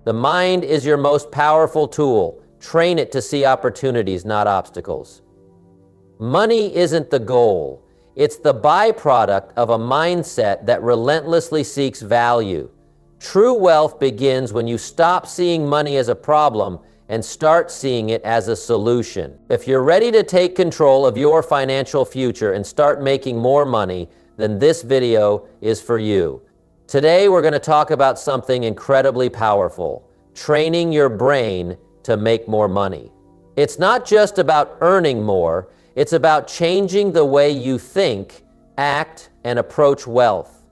The mind is your most powerful tool. Train it to see opportunities, not obstacles. Money isn't the goal. It's the byproduct of a mindset that relentlessly seeks value. True wealth begins when you stop seeing money as a problem and start seeing it as a solution. If you're ready to take control of your financial future and start making more money, then this video is for you. Today, we're going to talk about something incredibly powerful: training your brain to make more money. It's not just about earning more, it's about changing the way you think, act, and approach wealth.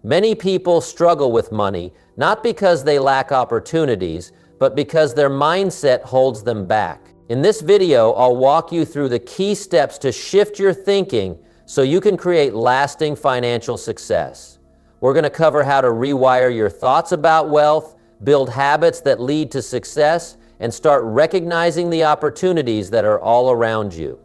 Many people struggle with money, not because they lack opportunities, but because their mindset holds them back. In this video, I'll walk you through the key steps to shift your thinking so you can create lasting financial success. We're going to cover how to rewire your thoughts about wealth, build habits that lead to success, and start recognizing the opportunities that are all around you.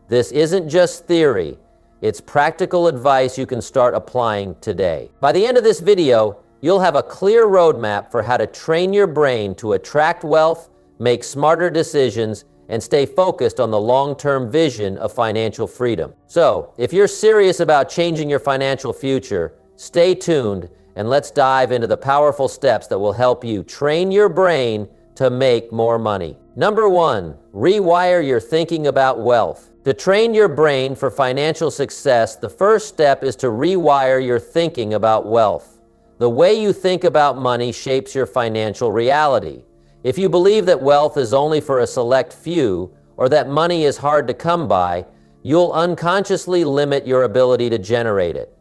This isn't just theory, it's practical advice you can start applying today. By the end of this video, you'll have a clear roadmap for how to train your brain to attract wealth, make smarter decisions, and stay focused on the long-term vision of financial freedom. So, if you're serious about changing your financial future, stay tuned and let's dive into the powerful steps that will help you train your brain to make more money. Number 1, rewire your thinking about wealth. To train your brain for financial success, the first step is to rewire your thinking about wealth. The way you think about money shapes your financial reality. If you believe that wealth is only for a select few, or that money is hard to come by, you'll unconsciously limit your ability to generate it.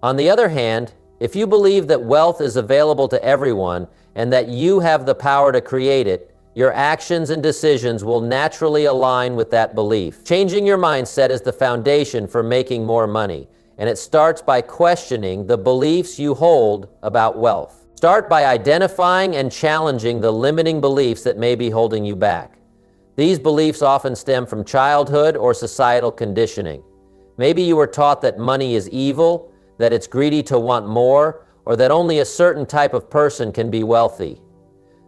On the other hand, if you believe that wealth is available to everyone and that you have the power to create it, your actions and decisions will naturally align with that belief. Changing your mindset is the foundation for making more money. And it starts by questioning the beliefs you hold about wealth. Start by identifying and challenging the limiting beliefs that may be holding you back. These beliefs often stem from childhood or societal conditioning. Maybe you were taught that money is evil, that it's greedy to want more, or that only a certain type of person can be wealthy.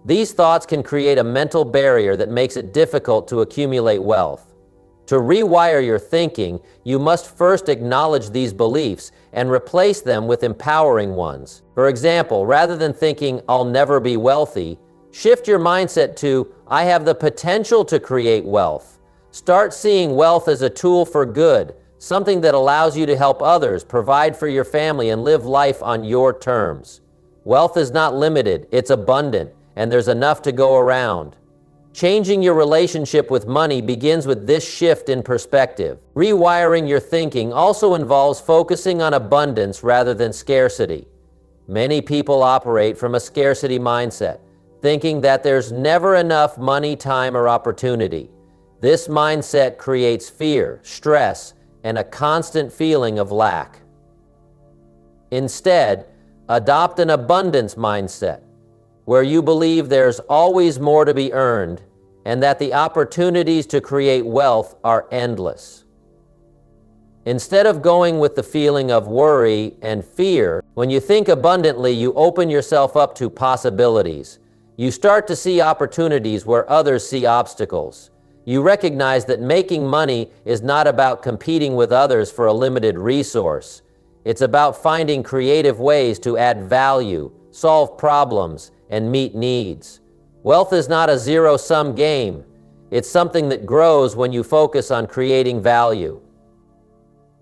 These thoughts can create a mental barrier that makes it difficult to accumulate wealth. To rewire your thinking, you must first acknowledge these beliefs and replace them with empowering ones. For example, rather than thinking, "I'll never be wealthy," shift your mindset to, "I have the potential to create wealth." Start seeing wealth as a tool for good, something that allows you to help others, provide for your family, and live life on your terms. Wealth is not limited, it's abundant, and there's enough to go around. Changing your relationship with money begins with this shift in perspective. Rewiring your thinking also involves focusing on abundance rather than scarcity. Many people operate from a scarcity mindset, thinking that there's never enough money, time, or opportunity. This mindset creates fear, stress, and a constant feeling of lack. Instead, adopt an abundance mindset, where you believe there's always more to be earned and that the opportunities to create wealth are endless. Instead of going with the feeling of worry and fear, when you think abundantly, you open yourself up to possibilities. You start to see opportunities where others see obstacles. You recognize that making money is not about competing with others for a limited resource. It's about finding creative ways to add value, solve problems, and meet needs. Wealth is not a zero-sum game. It's something that grows when you focus on creating value.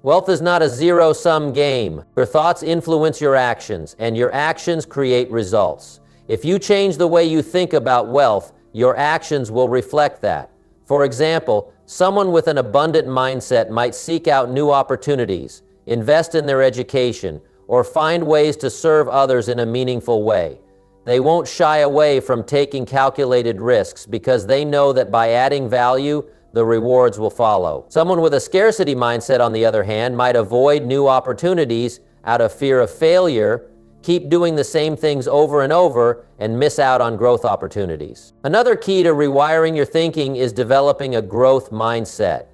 Wealth is not a zero-sum game. Your thoughts influence your actions, and your actions create results. If you change the way you think about wealth, your actions will reflect that. For example, someone with an abundant mindset might seek out new opportunities, invest in their education, or find ways to serve others in a meaningful way. They won't shy away from taking calculated risks because they know that by adding value, the rewards will follow. Someone with a scarcity mindset, on the other hand, might avoid new opportunities out of fear of failure, keep doing the same things over and over, and miss out on growth opportunities. Another key to rewiring your thinking is developing a growth mindset.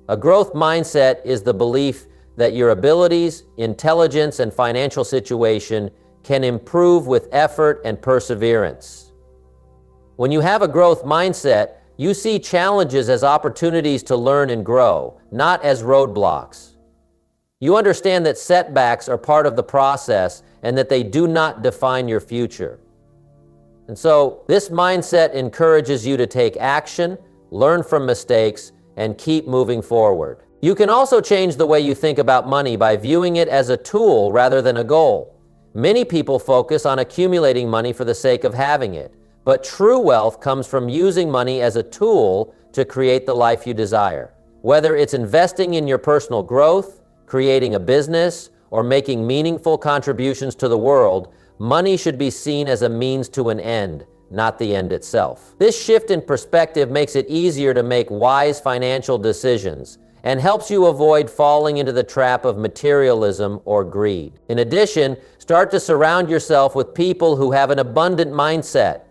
A growth mindset is the belief that your abilities, intelligence, and financial situation can improve with effort and perseverance. When you have a growth mindset, you see challenges as opportunities to learn and grow, not as roadblocks. You understand that setbacks are part of the process and that they do not define your future. And so, this mindset encourages you to take action, learn from mistakes, and keep moving forward. You can also change the way you think about money by viewing it as a tool rather than a goal. Many people focus on accumulating money for the sake of having it, but true wealth comes from using money as a tool to create the life you desire. Whether it's investing in your personal growth, creating a business, or making meaningful contributions to the world, money should be seen as a means to an end, not the end itself. This shift in perspective makes it easier to make wise financial decisions and helps you avoid falling into the trap of materialism or greed. In addition, start to surround yourself with people who have an abundant mindset.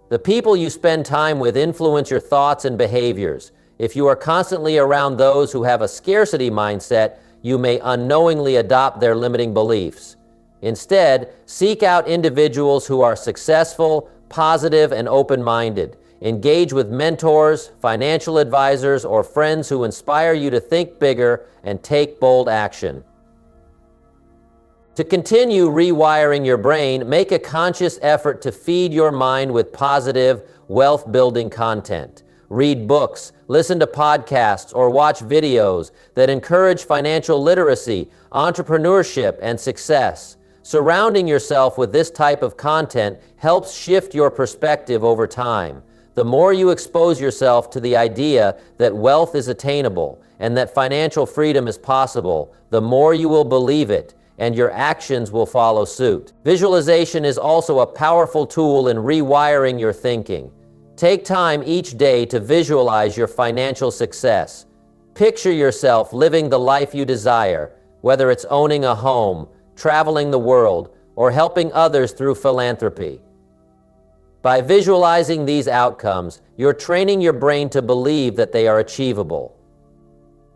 The people you spend time with influence your thoughts and behaviors. If you are constantly around those who have a scarcity mindset, you may unknowingly adopt their limiting beliefs. Instead, seek out individuals who are successful, positive, and open-minded. Engage with mentors, financial advisors, or friends who inspire you to think bigger and take bold action. To continue rewiring your brain, make a conscious effort to feed your mind with positive, wealth-building content. Read books, listen to podcasts, or watch videos that encourage financial literacy, entrepreneurship, and success. Surrounding yourself with this type of content helps shift your perspective over time. The more you expose yourself to the idea that wealth is attainable and that financial freedom is possible, the more you will believe it, and your actions will follow suit. Visualization is also a powerful tool in rewiring your thinking. Take time each day to visualize your financial success. Picture yourself living the life you desire, whether it's owning a home, traveling the world, or helping others through philanthropy. By visualizing these outcomes, you're training your brain to believe that they are achievable.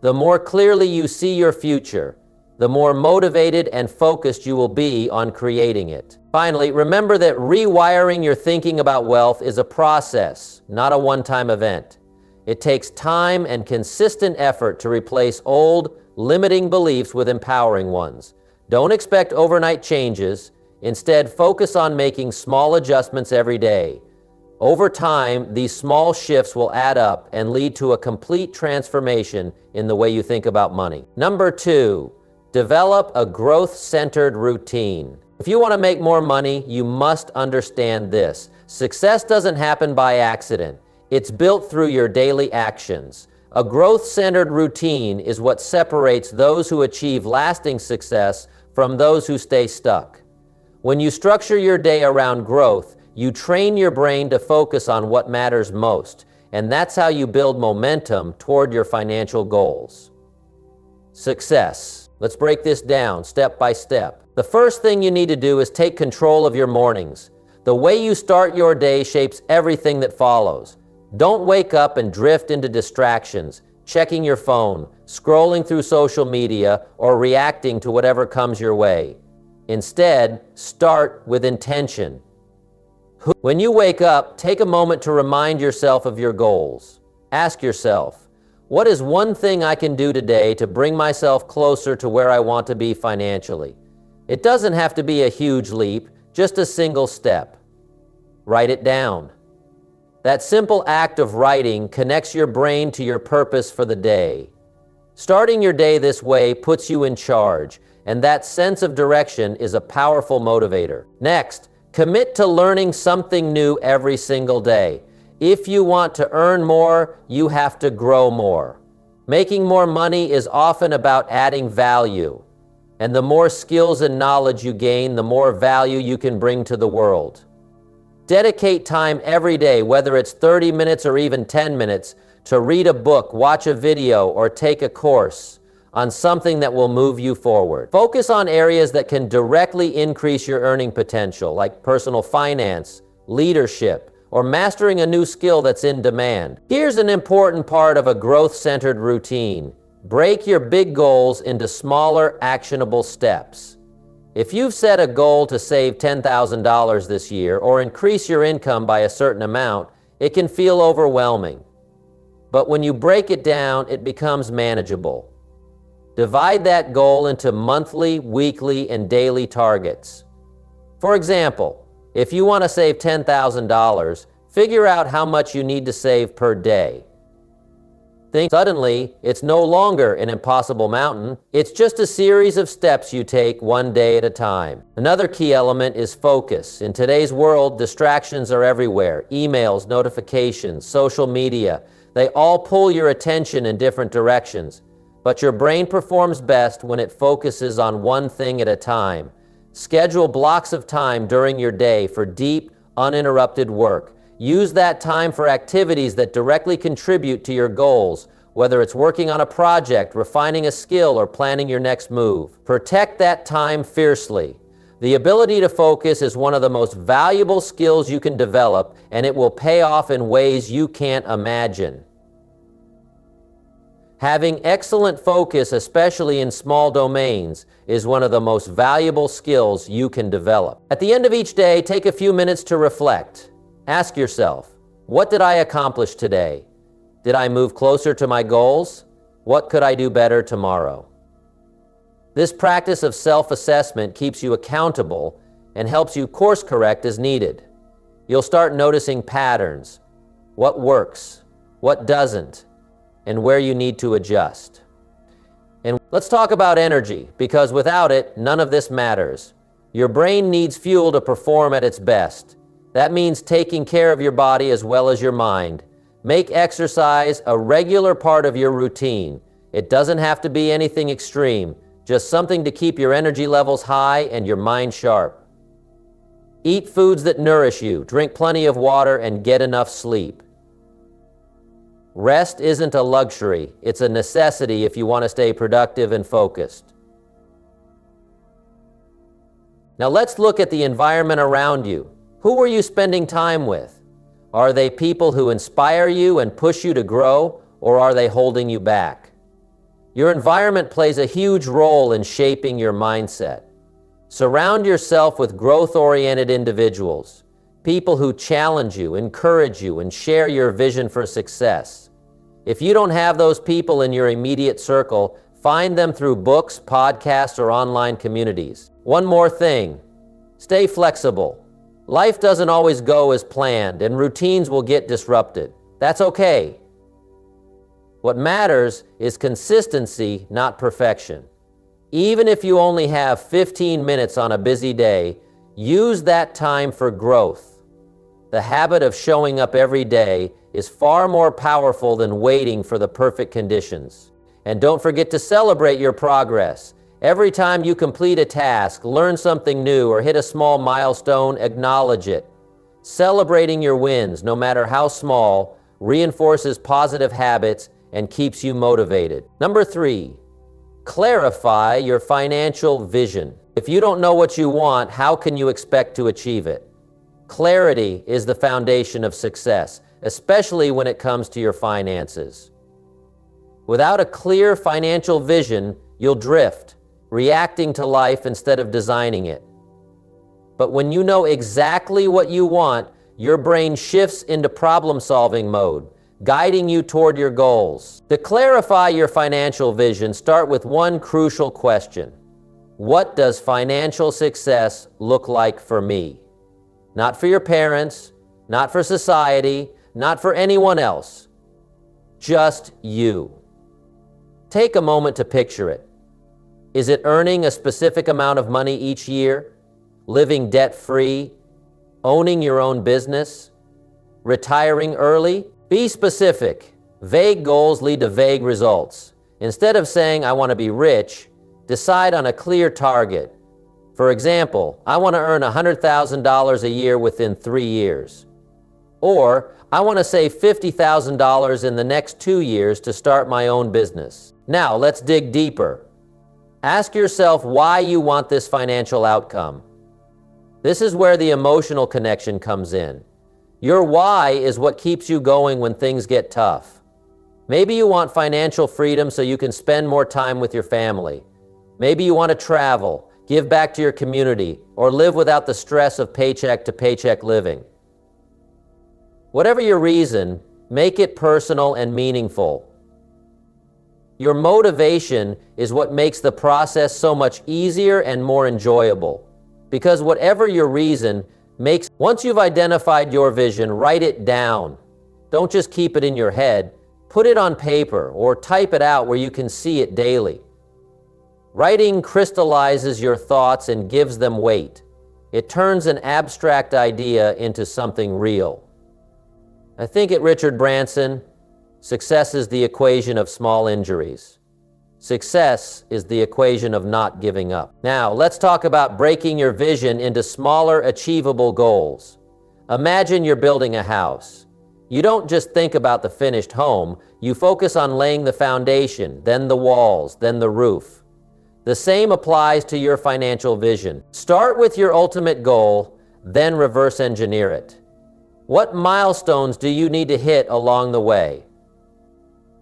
The more clearly you see your future, the more motivated and focused you will be on creating it. Finally, remember that rewiring your thinking about wealth is a process, not a one-time event. It takes time and consistent effort to replace old, limiting beliefs with empowering ones. Don't expect overnight changes. Instead, focus on making small adjustments every day. Over time, these small shifts will add up and lead to a complete transformation in the way you think about money. Number 2, develop a growth-centered routine. If you want to make more money, you must understand this. Success doesn't happen by accident. It's built through your daily actions. A growth-centered routine is what separates those who achieve lasting success from those who stay stuck. When you structure your day around growth, you train your brain to focus on what matters most, and that's how you build momentum toward your financial goals. Success. Let's break this down step by step. The first thing you need to do is take control of your mornings. The way you start your day shapes everything that follows. Don't wake up and drift into distractions, checking your phone, scrolling through social media, or reacting to whatever comes your way. Instead, start with intention. When you wake up, take a moment to remind yourself of your goals. Ask yourself, what is one thing I can do today to bring myself closer to where I want to be financially? It doesn't have to be a huge leap, just a single step. Write it down. That simple act of writing connects your brain to your purpose for the day. Starting your day this way puts you in charge, and that sense of direction is a powerful motivator. Next, commit to learning something new every single day. If you want to earn more, you have to grow more. Making more money is often about adding value, and the more skills and knowledge you gain, the more value you can bring to the world. Dedicate time every day, whether it's 30 minutes or even 10 minutes, to read a book, watch a video, or take a course on something that will move you forward. Focus on areas that can directly increase your earning potential, like personal finance, leadership, or mastering a new skill that's in demand. Here's an important part of a growth-centered routine. Break your big goals into smaller, actionable steps. If you've set a goal to save $10,000 this year or increase your income by a certain amount, It can feel overwhelming. But when you break it down, it becomes manageable. Divide that goal into monthly, weekly, and daily targets. For example, if you want to save $10,000, figure out how much you need to save per day. Suddenly, it's no longer an impossible mountain. It's just a series of steps you take one day at a time. Another key element is focus. In today's world, distractions are everywhere. Emails, notifications, social media. They all pull your attention in different directions. But your brain performs best when it focuses on one thing at a time. Schedule blocks of time during your day for deep, uninterrupted work. Use that time for activities that directly contribute to your goals, whether it's working on a project, refining a skill, or planning your next move. Protect that time fiercely. The ability to focus is one of the most valuable skills you can develop, and it will pay off in ways you can't imagine. Having excellent focus, especially in small domains, is one of the most valuable skills you can develop. At the end of each day, take a few minutes to reflect. Ask yourself, what did I accomplish today? Did I move closer to my goals? What could I do better tomorrow? This practice of self-assessment keeps you accountable and helps you course correct as needed. You'll start noticing patterns, what works, what doesn't, and where you need to adjust. And let's talk about energy, because without it, none of this matters. Your brain needs fuel to perform at its best. That means taking care of your body as well as your mind. Make exercise a regular part of your routine. It doesn't have to be anything extreme, just something to keep your energy levels high and your mind sharp. Eat foods that nourish you, drink plenty of water, and get enough sleep. Rest isn't a luxury, it's a necessity if you want to stay productive and focused. Now let's look at the environment around you. Who are you spending time with? Are they people who inspire you and push you to grow, or are they holding you back? Your environment plays a huge role in shaping your mindset. Surround yourself with growth-oriented individuals, people who challenge you, encourage you, and share your vision for success. If you don't have those people in your immediate circle, find them through books, podcasts, or online communities. One more thing, stay flexible. Life doesn't always go as planned, and routines will get disrupted. That's okay. What matters is consistency, not perfection. Even if you only have 15 minutes on a busy day, use that time for growth. The habit of showing up every day is far more powerful than waiting for the perfect conditions. And don't forget to celebrate your progress. Every time you complete a task, learn something new, or hit a small milestone, acknowledge it. Celebrating your wins, no matter how small, reinforces positive habits and keeps you motivated. Number 3, clarify your financial vision. If you don't know what you want, how can you expect to achieve it? Clarity is the foundation of success, especially when it comes to your finances. Without a clear financial vision, you'll drift, reacting to life instead of designing it. But when you know exactly what you want, your brain shifts into problem-solving mode, guiding you toward your goals. To clarify your financial vision, start with one crucial question. What does financial success look like for me? Not for your parents, not for society, not for anyone else. Just you. Take a moment to picture it. Is it earning a specific amount of money each year? Living debt-free? Owning your own business? Retiring early? Be specific. Vague goals lead to vague results. Instead of saying, I want to be rich, decide on a clear target. For example, I want to earn $100,000 a year within 3 years. Or, I want to save $50,000 in the next 2 years to start my own business. Now, let's dig deeper. Ask yourself why you want this financial outcome. This is where the emotional connection comes in. Your why is what keeps you going when things get tough. Maybe you want financial freedom so you can spend more time with your family. Maybe you want to travel, give back to your community, or live without the stress of paycheck to paycheck living. Whatever your reason, make it personal and meaningful. Your motivation is what makes the process so much easier and more enjoyable. Because whatever your reason, once you've identified your vision, write it down. Don't just keep it in your head. Put it on paper or type it out where you can see it daily. Writing crystallizes your thoughts and gives them weight. It turns an abstract idea into something real. I think at Richard Branson, success is the equation of small injuries. Success is the equation of not giving up. Now, let's talk about breaking your vision into smaller, achievable goals. Imagine you're building a house. You don't just think about the finished home, you focus on laying the foundation, then the walls, then the roof. The same applies to your financial vision. Start with your ultimate goal, then reverse engineer it. What milestones do you need to hit along the way?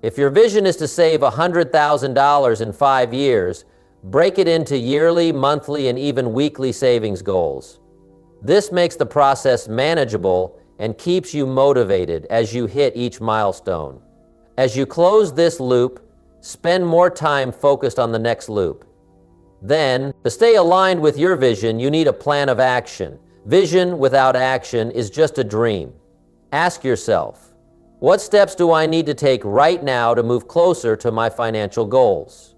If your vision is to save $100,000 in 5 years, break it into yearly, monthly, and even weekly savings goals. This makes the process manageable and keeps you motivated as you hit each milestone. As you close this loop, spend more time focused on the next loop. Then, to stay aligned with your vision, you need a plan of action. Vision without action is just a dream. Ask yourself, what steps do I need to take right now to move closer to my financial goals?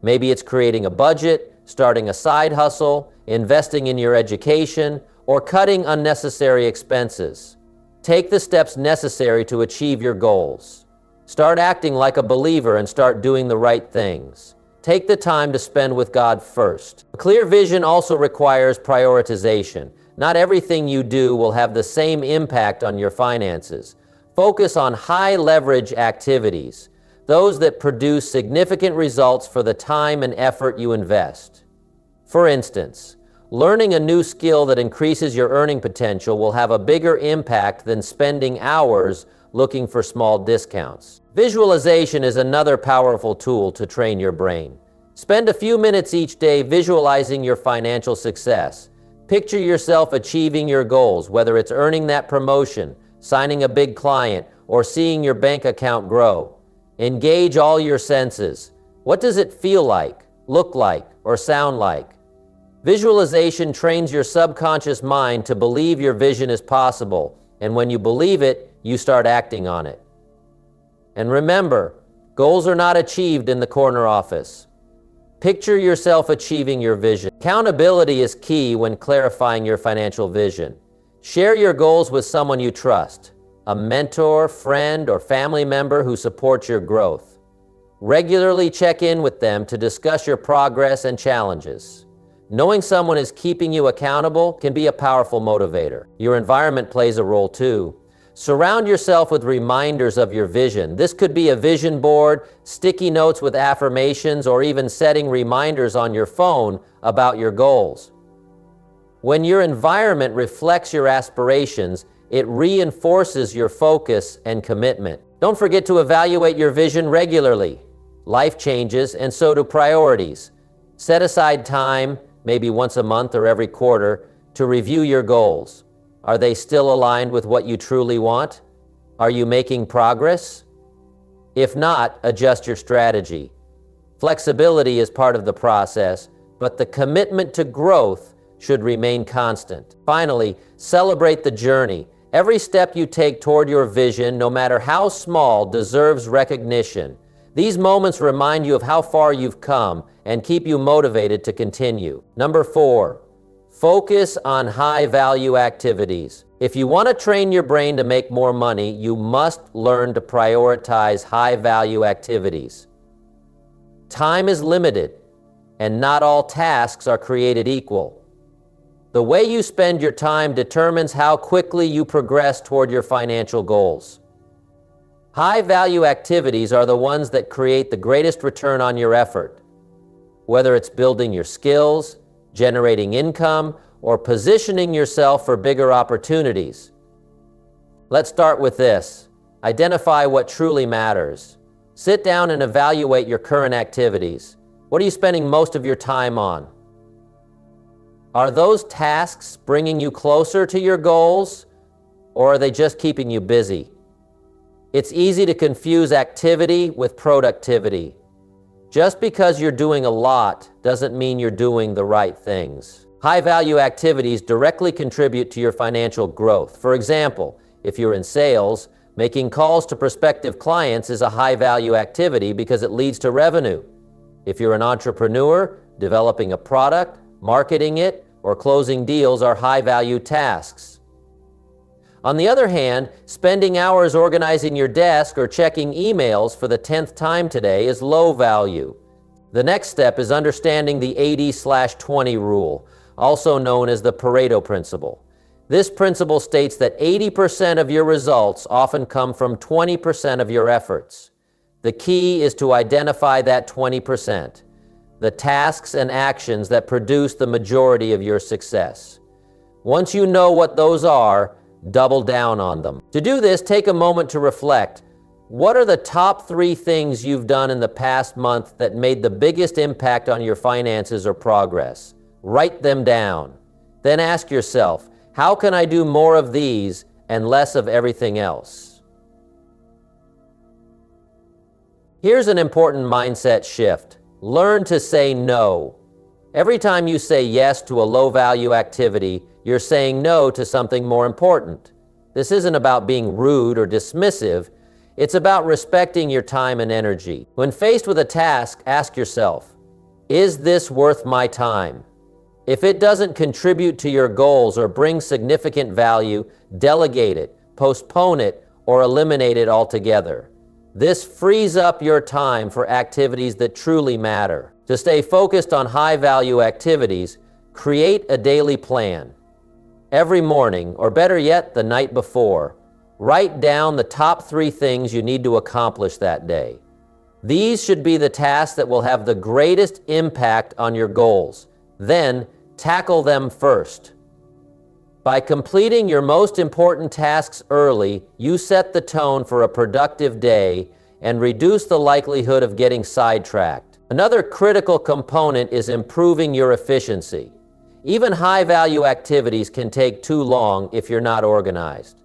Maybe it's creating a budget, starting a side hustle, investing in your education, or cutting unnecessary expenses. Take the steps necessary to achieve your goals. Start acting like a believer and start doing the right things. Take the time to spend with God first. A clear vision also requires prioritization. Not everything you do will have the same impact on your finances. Focus on high-leverage activities, those that produce significant results for the time and effort you invest. For instance, learning a new skill that increases your earning potential will have a bigger impact than spending hours looking for small discounts. Visualization is another powerful tool to train your brain. Spend a few minutes each day visualizing your financial success. Picture yourself achieving your goals, whether it's earning that promotion, signing a big client, or seeing your bank account grow. Engage all your senses. What does it feel like, look like, or sound like? Visualization trains your subconscious mind to believe your vision is possible, and when you believe it, you start acting on it. And remember, goals are not achieved in the corner office. Picture yourself achieving your vision. Accountability is key when clarifying your financial vision. Share your goals with someone you trust, a mentor, friend, or family member who supports your growth. Regularly check in with them to discuss your progress and challenges. Knowing someone is keeping you accountable can be a powerful motivator. Your environment plays a role too. Surround yourself with reminders of your vision. This could be a vision board, sticky notes with affirmations, or even setting reminders on your phone about your goals. When your environment reflects your aspirations, it reinforces your focus and commitment. Don't forget to evaluate your vision regularly. Life changes, and so do priorities. Set aside time, maybe once a month or every quarter, to review your goals. Are they still aligned with what you truly want? Are you making progress? If not, adjust your strategy. Flexibility is part of the process, but the commitment to growth should remain constant. Finally, celebrate the journey. Every step you take toward your vision, no matter how small, deserves recognition. These moments remind you of how far you've come and keep you motivated to continue. Number 4, focus on high-value activities. If you want to train your brain to make more money, you must learn to prioritize high-value activities. Time is limited, and not all tasks are created equal. The way you spend your time determines how quickly you progress toward your financial goals. High-value activities are the ones that create the greatest return on your effort. Whether it's building your skills, generating income, or positioning yourself for bigger opportunities. Let's start with this. Identify what truly matters. Sit down and evaluate your current activities. What are you spending most of your time on? Are those tasks bringing you closer to your goals, or are they just keeping you busy? It's easy to confuse activity with productivity. Just because you're doing a lot doesn't mean you're doing the right things. High-value activities directly contribute to your financial growth. For example, if you're in sales, making calls to prospective clients is a high-value activity because it leads to revenue. If you're an entrepreneur, developing a product, marketing it, or closing deals are high-value tasks. On the other hand, spending hours organizing your desk or checking emails for the 10th time today is low value. The next step is understanding the 80/20 rule, also known as the Pareto principle. This principle states that 80% of your results often come from 20% of your efforts. The key is to identify that 20%, the tasks and actions that produce the majority of your success. Once you know what those are, double down on them. To do this, take a moment to reflect. What are the top 3 things you've done in the past month that made the biggest impact on your finances or progress? Write them down. Then ask yourself, how can I do more of these and less of everything else? Here's an important mindset shift. Learn to say no. Every time you say yes to a low-value activity, you're saying no to something more important. This isn't about being rude or dismissive. It's about respecting your time and energy. When faced with a task, ask yourself, is this worth my time? If it doesn't contribute to your goals or bring significant value, delegate it, postpone it, or eliminate it altogether. This frees up your time for activities that truly matter. To stay focused on high-value activities, create a daily plan. Every morning, or better yet, the night before, write down the top 3 things you need to accomplish that day. These should be the tasks that will have the greatest impact on your goals. Then, tackle them first. By completing your most important tasks early, you set the tone for a productive day and reduce the likelihood of getting sidetracked. Another critical component is improving your efficiency. Even high-value activities can take too long if you're not organized.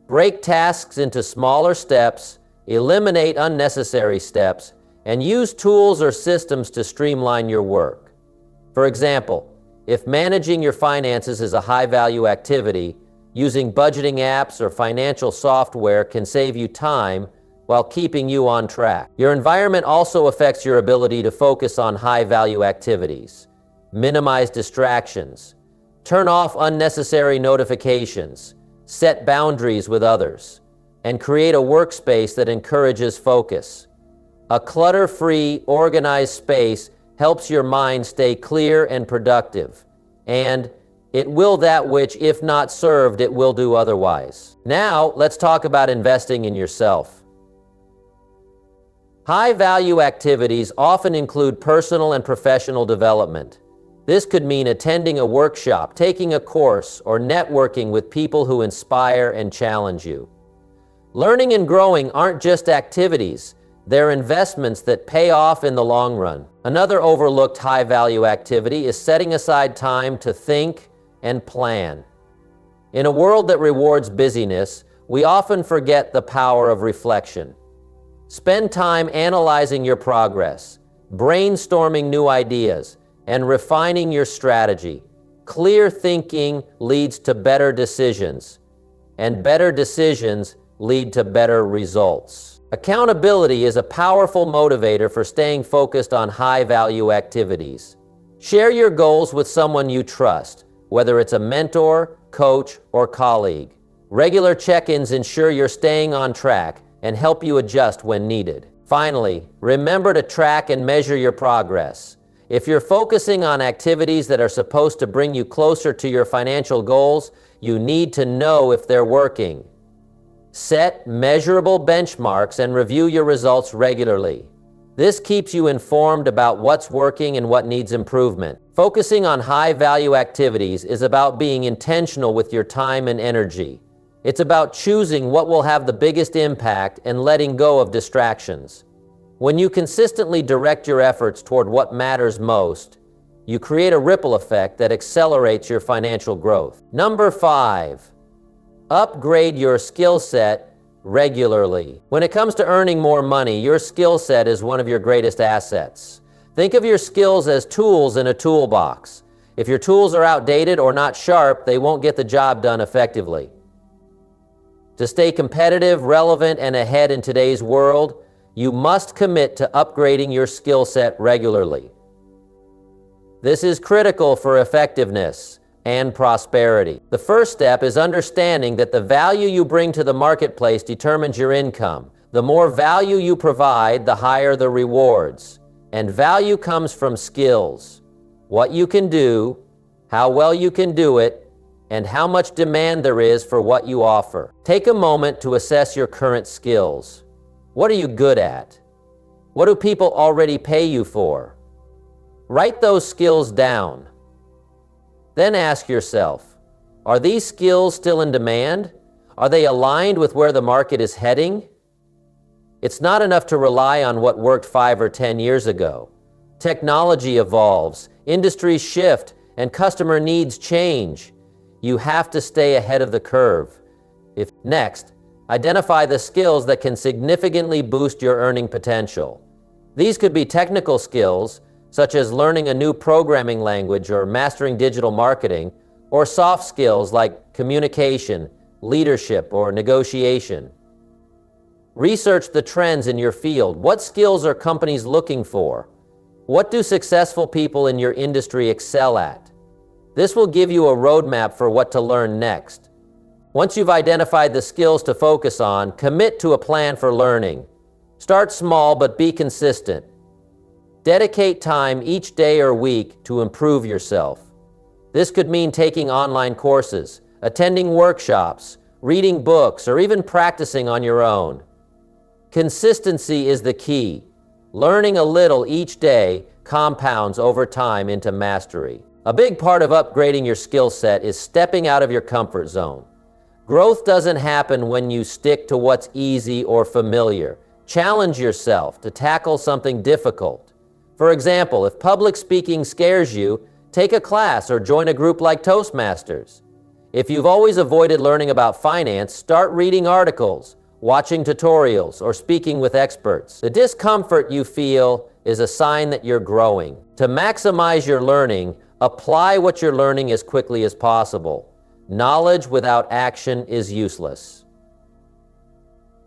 Break tasks into smaller steps, eliminate unnecessary steps, and use tools or systems to streamline your work. For example, if managing your finances is a high-value activity, using budgeting apps or financial software can save you time while keeping you on track. Your environment also affects your ability to focus on high-value activities. Minimize distractions. Turn off unnecessary notifications. Set boundaries with others. And create a workspace that encourages focus. A clutter-free, organized space helps your mind stay clear and productive. And it will that which, if not served, it will do otherwise. Now, let's talk about investing in yourself. High-value activities often include personal and professional development. This could mean attending a workshop, taking a course, or networking with people who inspire and challenge you. Learning and growing aren't just activities, they're investments that pay off in the long run. Another overlooked high-value activity is setting aside time to think and plan. In a world that rewards busyness, we often forget the power of reflection. Spend time analyzing your progress, brainstorming new ideas, and refining your strategy. Clear thinking leads to better decisions, and better decisions lead to better results. Accountability is a powerful motivator for staying focused on high-value activities. Share your goals with someone you trust, whether it's a mentor, coach, or colleague. Regular check-ins ensure you're staying on track and help you adjust when needed. Finally, remember to track and measure your progress. If you're focusing on activities that are supposed to bring you closer to your financial goals, you need to know if they're working. Set measurable benchmarks and review your results regularly. This keeps you informed about what's working and what needs improvement. Focusing on high-value activities is about being intentional with your time and energy. It's about choosing what will have the biggest impact and letting go of distractions. When you consistently direct your efforts toward what matters most, you create a ripple effect that accelerates your financial growth. Number 5, Upgrade your skill set regularly. When it comes to earning more money, your skill set is one of your greatest assets. Think of your skills as tools in a toolbox. If your tools are outdated or not sharp, they won't get the job done effectively. To stay competitive, relevant, and ahead in today's world, you must commit to upgrading your skill set regularly. This is critical for effectiveness and prosperity. The first step is understanding that the value you bring to the marketplace determines your income. The more value you provide, the higher the rewards. And value comes from skills. What you can do, how well you can do it, and how much demand there is for what you offer. Take a moment to assess your current skills. What are you good at? What do people already pay you for? Write those skills down. Then ask yourself, are these skills still in demand? Are they aligned with where the market is heading? It's not enough to rely on what worked 5 or 10 years ago. Technology evolves, industries shift, and customer needs change. You have to stay ahead of the curve. Next, identify the skills that can significantly boost your earning potential. These could be technical skills, such as learning a new programming language or mastering digital marketing, or soft skills like communication, leadership, or negotiation. Research the trends in your field. What skills are companies looking for? What do successful people in your industry excel at? This will give you a roadmap for what to learn next. Once you've identified the skills to focus on, commit to a plan for learning. Start small, but be consistent. Dedicate time each day or week to improve yourself. This could mean taking online courses, attending workshops, reading books, or even practicing on your own. Consistency is the key. Learning a little each day compounds over time into mastery. A big part of upgrading your skill set is stepping out of your comfort zone. Growth doesn't happen when you stick to what's easy or familiar. Challenge yourself to tackle something difficult. For example, if public speaking scares you, take a class or join a group like Toastmasters. If you've always avoided learning about finance, start reading articles, watching tutorials, or speaking with experts. The discomfort you feel is a sign that you're growing. To maximize your learning, apply what you're learning as quickly as possible. Knowledge without action is useless.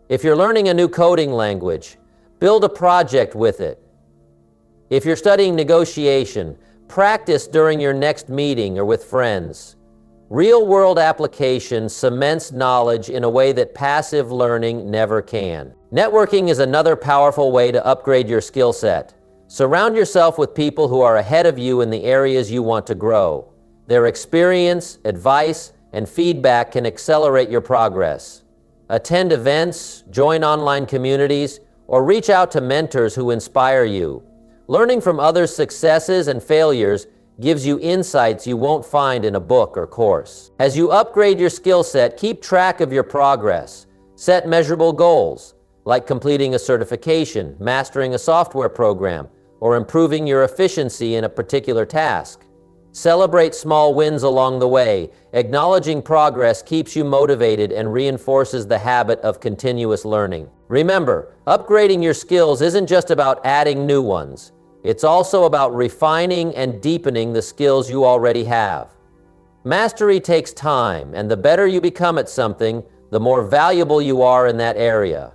If you're learning a new coding language, build a project with it. If you're studying negotiation, practice during your next meeting or with friends. Real-world application cements knowledge in a way that passive learning never can. Networking is another powerful way to upgrade your skill set. Surround yourself with people who are ahead of you in the areas you want to grow. Their experience, advice, and feedback can accelerate your progress. Attend events, join online communities, or reach out to mentors who inspire you. Learning from others' successes and failures gives you insights you won't find in a book or course. As you upgrade your skill set, keep track of your progress. Set measurable goals, like completing a certification, mastering a software program, or improving your efficiency in a particular task. Celebrate small wins along the way. Acknowledging progress keeps you motivated and reinforces the habit of continuous learning. Remember, upgrading your skills isn't just about adding new ones. It's also about refining and deepening the skills you already have. Mastery takes time, and the better you become at something, the more valuable you are in that area.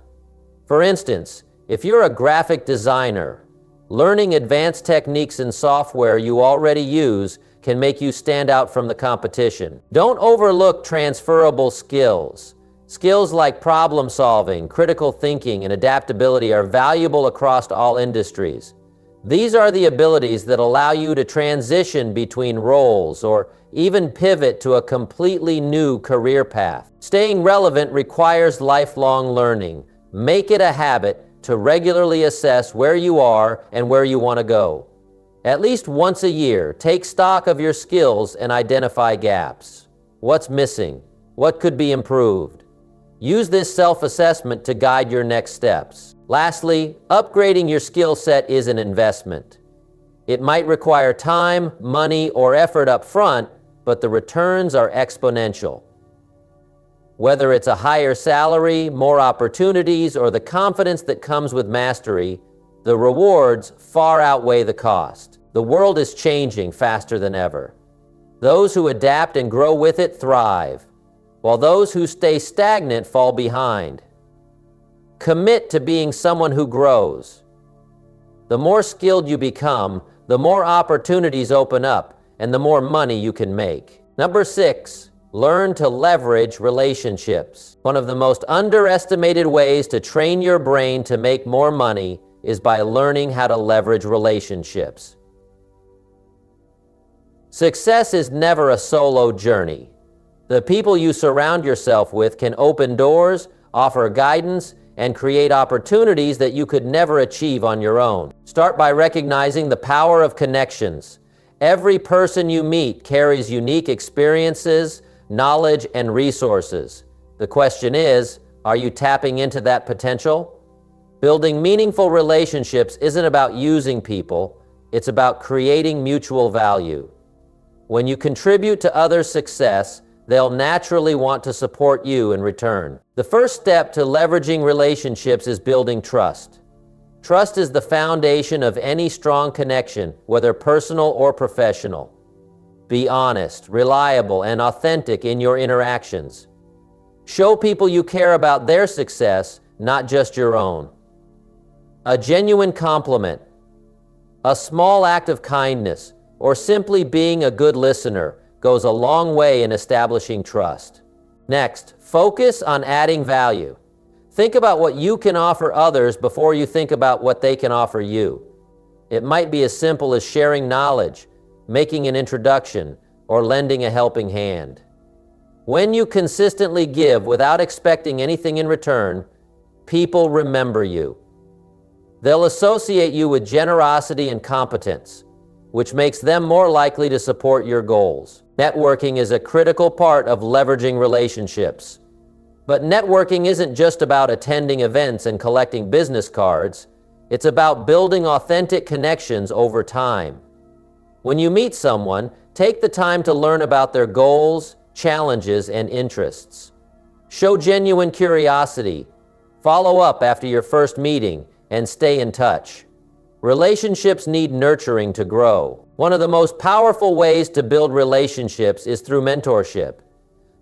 For instance, if you're a graphic designer, learning advanced techniques in software you already use can make you stand out from the competition. Don't overlook transferable skills. Skills like problem solving, critical thinking, and adaptability are valuable across all industries. These are the abilities that allow you to transition between roles or even pivot to a completely new career path. Staying relevant requires lifelong learning. Make it a habit to regularly assess where you are and where you want to go. At least once a year, take stock of your skills and identify gaps. What's missing? What could be improved? Use this self-assessment to guide your next steps. Lastly, upgrading your skill set is an investment. It might require time, money, or effort up front, but the returns are exponential. Whether it's a higher salary, more opportunities, or the confidence that comes with mastery, the rewards far outweigh the cost. The world is changing faster than ever. Those who adapt and grow with it thrive, while those who stay stagnant fall behind. Commit to being someone who grows. The more skilled you become, the more opportunities open up, and the more money you can make. Number 6, learn to leverage relationships. One of the most underestimated ways to train your brain to make more money is by learning how to leverage relationships. Success is never a solo journey. The people you surround yourself with can open doors, offer guidance, and create opportunities that you could never achieve on your own. Start by recognizing the power of connections. Every person you meet carries unique experiences, knowledge, and resources. The question is, are you tapping into that potential? Building meaningful relationships isn't about using people, it's about creating mutual value. When you contribute to others' success, they'll naturally want to support you in return. The first step to leveraging relationships is building trust. Trust is the foundation of any strong connection, whether personal or professional. Be honest, reliable, and authentic in your interactions. Show people you care about their success, not just your own. A genuine compliment, a small act of kindness, or simply being a good listener goes a long way in establishing trust. Next, focus on adding value. Think about what you can offer others before you think about what they can offer you. It might be as simple as sharing knowledge, making an introduction, or lending a helping hand. When you consistently give without expecting anything in return, people remember you. They'll associate you with generosity and competence, which makes them more likely to support your goals. Networking is a critical part of leveraging relationships. But networking isn't just about attending events and collecting business cards. It's about building authentic connections over time. When you meet someone, take the time to learn about their goals, challenges, and interests. Show genuine curiosity. Follow up after your first meeting and stay in touch. Relationships need nurturing to grow. One of the most powerful ways to build relationships is through mentorship.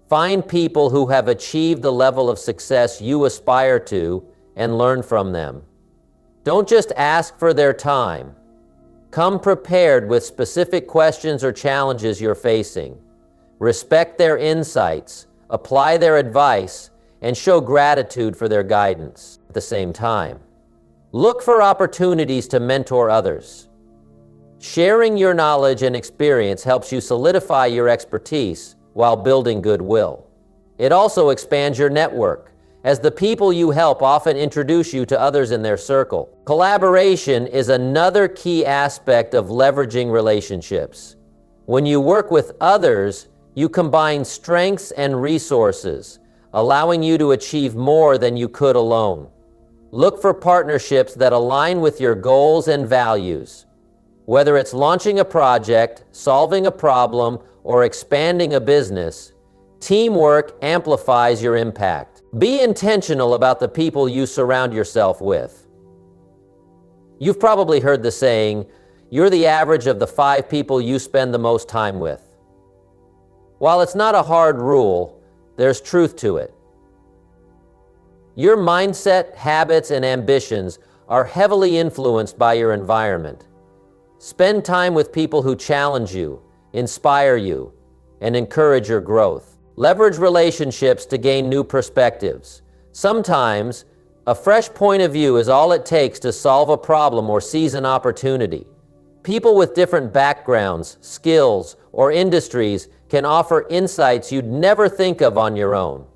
Find people who have achieved the level of success you aspire to and learn from them. Don't just ask for their time. Come prepared with specific questions or challenges you're facing. Respect their insights, apply their advice, and show gratitude for their guidance at the same time. Look for opportunities to mentor others. Sharing your knowledge and experience helps you solidify your expertise while building goodwill. It also expands your network, as the people you help often introduce you to others in their circle. Collaboration is another key aspect of leveraging relationships. When you work with others, you combine strengths and resources, allowing you to achieve more than you could alone. Look for partnerships that align with your goals and values. Whether it's launching a project, solving a problem, or expanding a business, teamwork amplifies your impact. Be intentional about the people you surround yourself with. You've probably heard the saying, you're the average of the 5 people you spend the most time with. While it's not a hard rule, there's truth to it. Your mindset, habits, and ambitions are heavily influenced by your environment. Spend time with people who challenge you, inspire you, and encourage your growth. Leverage relationships to gain new perspectives. Sometimes, a fresh point of view is all it takes to solve a problem or seize an opportunity. People with different backgrounds, skills, or industries can offer insights you'd never think of on your own.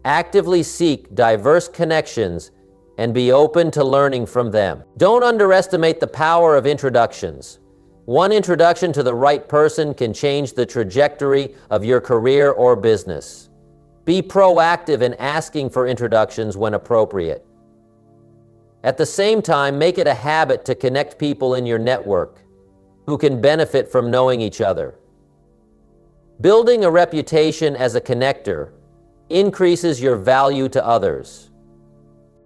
Actively seek diverse connections and be open to learning from them. Don't underestimate the power of introductions. One introduction to the right person can change the trajectory of your career or business. Be proactive in asking for introductions when appropriate. At the same time, make it a habit to connect people in your network who can benefit from knowing each other. Building a reputation as a connector increases your value to others.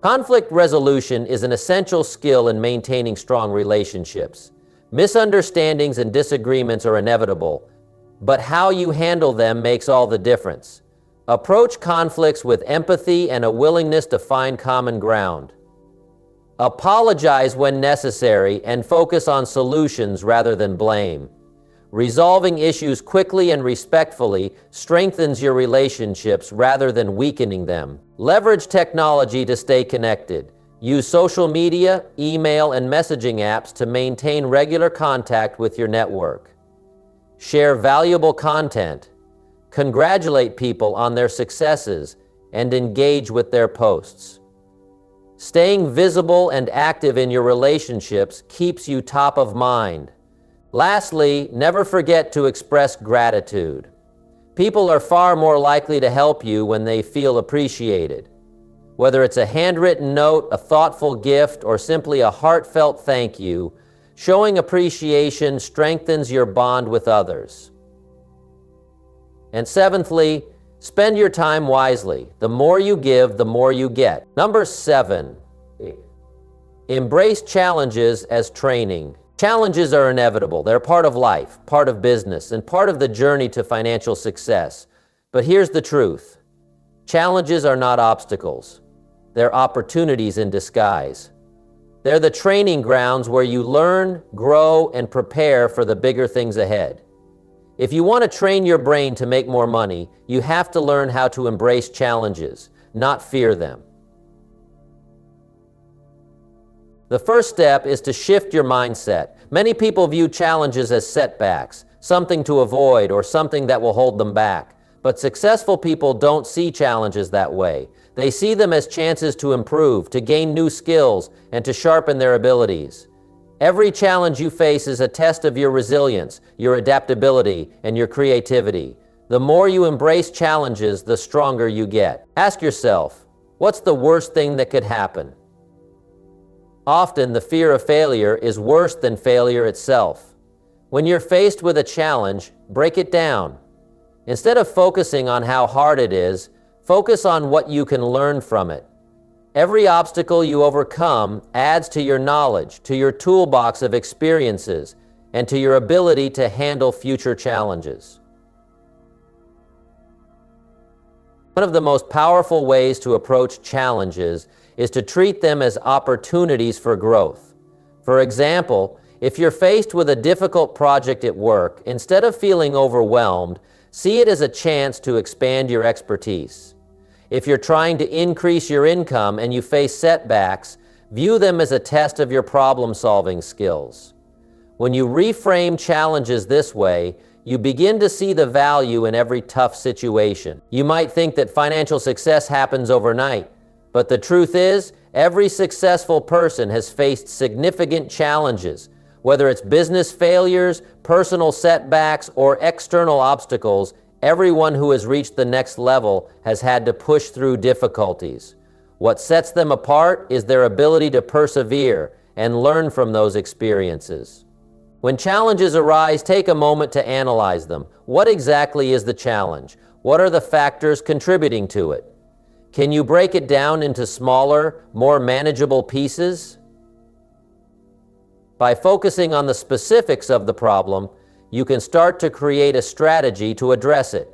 Conflict resolution is an essential skill in maintaining strong relationships. Misunderstandings and disagreements are inevitable, but how you handle them makes all the difference. Approach conflicts with empathy and a willingness to find common ground. Apologize when necessary and focus on solutions rather than blame. Resolving issues quickly and respectfully strengthens your relationships rather than weakening them. Leverage technology to stay connected. Use social media, email, and messaging apps to maintain regular contact with your network. Share valuable content. Congratulate people on their successes and engage with their posts. Staying visible and active in your relationships keeps you top of mind. Lastly, never forget to express gratitude. People are far more likely to help you when they feel appreciated. Whether it's a handwritten note, a thoughtful gift, or simply a heartfelt thank you, showing appreciation strengthens your bond with others. And seventhly, spend your time wisely. The more you give, the more you get. Number 7, embrace challenges as training. Challenges are inevitable. They're part of life, part of business, and part of the journey to financial success. But here's the truth. Challenges are not obstacles. They're opportunities in disguise. They're the training grounds where you learn, grow, and prepare for the bigger things ahead. If you want to train your brain to make more money, you have to learn how to embrace challenges, not fear them. The first step is to shift your mindset. Many people view challenges as setbacks, something to avoid or something that will hold them back. But successful people don't see challenges that way. They see them as chances to improve, to gain new skills, and to sharpen their abilities. Every challenge you face is a test of your resilience, your adaptability, and your creativity. The more you embrace challenges, the stronger you get. Ask yourself, what's the worst thing that could happen? Often, the fear of failure is worse than failure itself. When you're faced with a challenge, break it down. Instead of focusing on how hard it is, focus on what you can learn from it. Every obstacle you overcome adds to your knowledge, to your toolbox of experiences, and to your ability to handle future challenges. One of the most powerful ways to approach challenges is to treat them as opportunities for growth. For example, if you're faced with a difficult project at work, instead of feeling overwhelmed, see it as a chance to expand your expertise. If you're trying to increase your income and you face setbacks, view them as a test of your problem-solving skills. When you reframe challenges this way, you begin to see the value in every tough situation. You might think that financial success happens overnight, but the truth is, every successful person has faced significant challenges, whether it's business failures, personal setbacks, or external obstacles. Everyone who has reached the next level has had to push through difficulties. What sets them apart is their ability to persevere and learn from those experiences. When challenges arise, take a moment to analyze them. What exactly is the challenge? What are the factors contributing to it? Can you break it down into smaller, more manageable pieces? By focusing on the specifics of the problem, you can start to create a strategy to address it.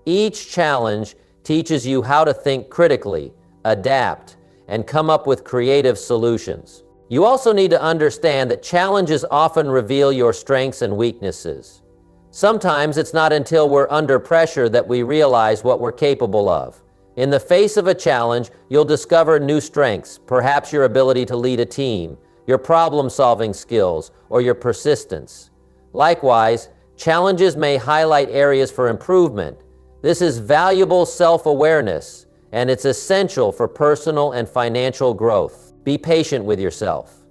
Each challenge teaches you how to think critically, adapt, and come up with creative solutions. You also need to understand that challenges often reveal your strengths and weaknesses. Sometimes it's not until we're under pressure that we realize what we're capable of. In the face of a challenge, you'll discover new strengths, perhaps your ability to lead a team, your problem-solving skills, or your persistence. Likewise, challenges may highlight areas for improvement. This is valuable self-awareness, and it's essential for personal and financial growth. Be patient with yourself.